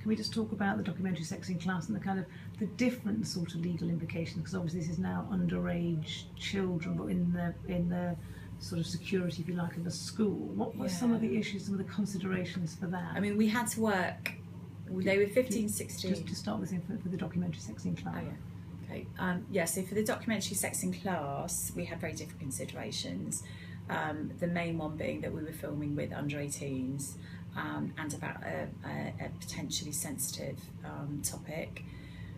Can we just talk about the documentary Sex in Class and the kind of the different sort of legal implications? Because obviously this is now underage children, but in the sort of security, if you like, of a school. What were some of the issues, some of the considerations for that? I mean, we had to work. They were 15, 16. Just to start with, for the documentary Sex in Class. Oh yeah. Okay. So for the documentary Sex in Class, we had very different considerations. The main one being that we were filming with under 18s and about a potentially sensitive topic.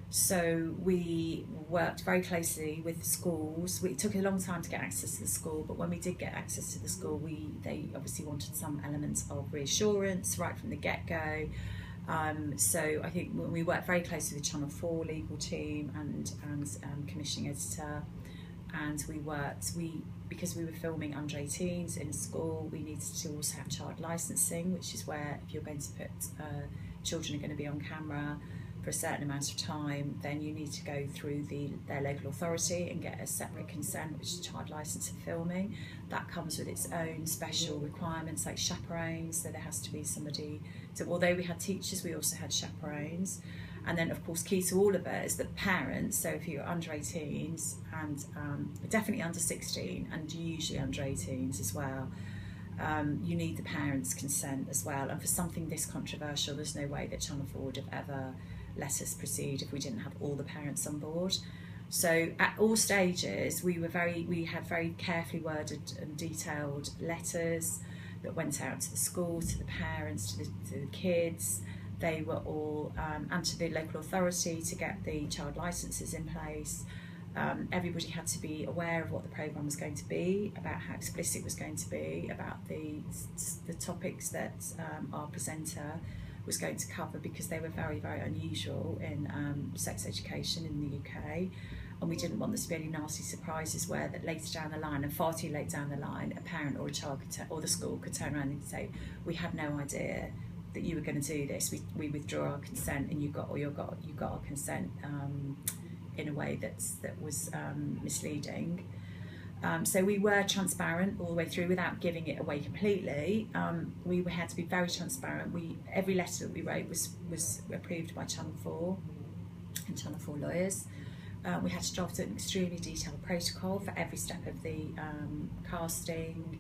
So we worked very closely with schools. It took a long time to get access to the school, but when we did get access to the school, they obviously wanted some elements of reassurance right from the get-go. So I think we worked very closely with Channel 4 legal team and commissioning editor, and because we were filming under 18s in school, we needed to also have child licensing, which is where if you're going to put children are going to be on camera for a certain amount of time, then you need to go through their local authority and get a separate consent, which is child licence for filming. That comes with its own special requirements like chaperones, so there has to be somebody. So although we had teachers, we also had chaperones. And then of course key to all of it is that parents, so if you're under 18s and definitely under 16 and usually under 18s as well, you need the parents' consent as well. And for something this controversial, there's no way that Channel 4 would have ever let us proceed if we didn't have all the parents on board. So at all stages, we had very carefully worded and detailed letters that went out to the school, to the parents, to the kids. They were all, and to the local authority to get the child licences in place. Everybody had to be aware of what the programme was going to be, about how explicit it was going to be, about the topics that our presenter was going to cover, because they were very, very unusual in sex education in the UK. And we didn't want there to be any nasty surprises where that later down the line, and far too late down the line, a parent or a child or the school could turn around and say, we had no idea that you were going to do this. We withdraw our consent, and you got our consent in a way that was misleading. So we were transparent all the way through without giving it away completely. We had to be very transparent. Every letter that we wrote was approved by Channel 4 and Channel 4 lawyers. We had to draft an extremely detailed protocol for every step of the casting,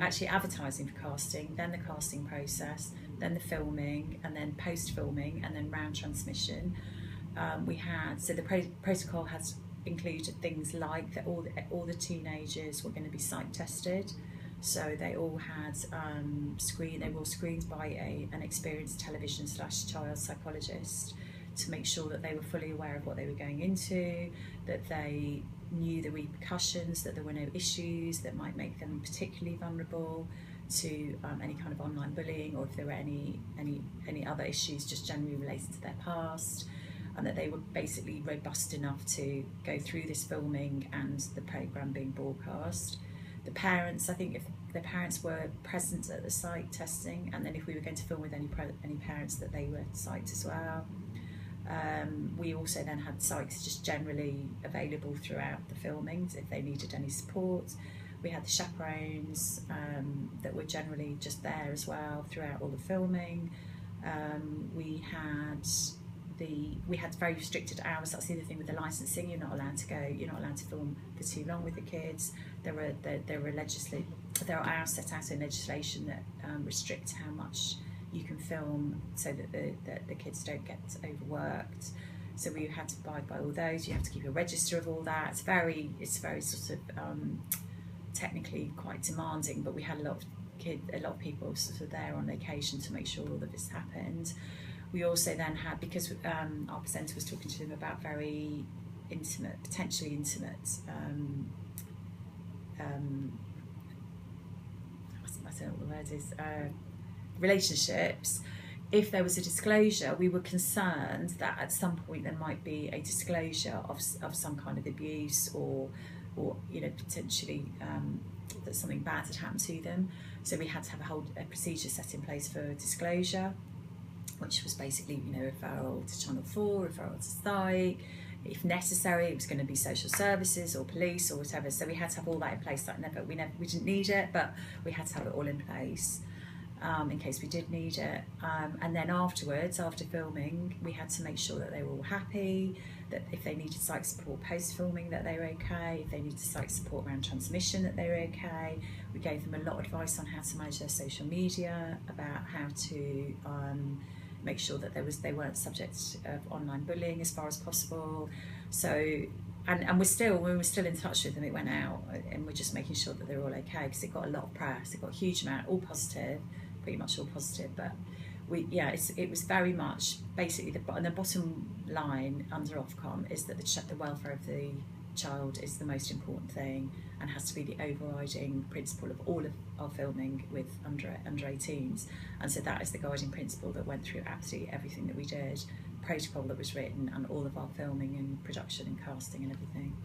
actually advertising for casting, then the casting process, then the filming, and then post-filming, and then round transmission. So the protocol has included things like that all the teenagers were going to be psych tested. So they all had they were all screened by an experienced television/child psychologist to make sure that they were fully aware of what they were going into, that they knew the repercussions, that there were no issues that might make them particularly vulnerable to any kind of online bullying, or if there were any other issues just generally related to their past, and that they were basically robust enough to go through this filming and the programme being broadcast. The parents, I think if the parents were present at the site testing, and then if we were going to film with any parents, that they were at the site as well. We also then had psychs just generally available throughout the filmings if they needed any support. We had the chaperones that were generally just there as well throughout all the filming. We had very restricted hours. That's the other thing with the licensing. You're not allowed to film for too long with the kids. There are hours set out in legislation that restrict how much you can film, so that the kids don't get overworked. So we had to abide by all those. You have to keep a register of all that. It's very sort of technically quite demanding, but we had a lot of people sort of there on location to make sure all of this happened. We also then had, because our presenter was talking to them about very intimate, potentially intimate I don't know what the word is, relationships. If there was a disclosure, we were concerned that at some point there might be a disclosure of some kind of abuse, or potentially that something bad had happened to them. So we had to have a procedure set in place for disclosure, which was basically referral to Channel 4, referral to psych. If necessary, it was going to be social services or police or whatever. So we had to have all that in place. We didn't need it, but we had to have it all in place. in case we did need it. And then afterwards, after filming, we had to make sure that they were all happy, that if they needed psych support post-filming, that they were okay, if they needed psych support around transmission, that they were okay. We gave them a lot of advice on how to manage their social media, about how to make sure that they weren't subject of online bullying as far as possible. So, and we're still in touch with them. It went out, and we're just making sure that they're all okay, because it got a lot of press. It got a huge amount, all positive, pretty much all positive. But it was very much basically the bottom line under Ofcom is that the welfare of the child is the most important thing, and has to be the overriding principle of all of our filming with under 18s. And so that is the guiding principle that went through absolutely everything that we did, protocol that was written, and all of our filming and production and casting and everything.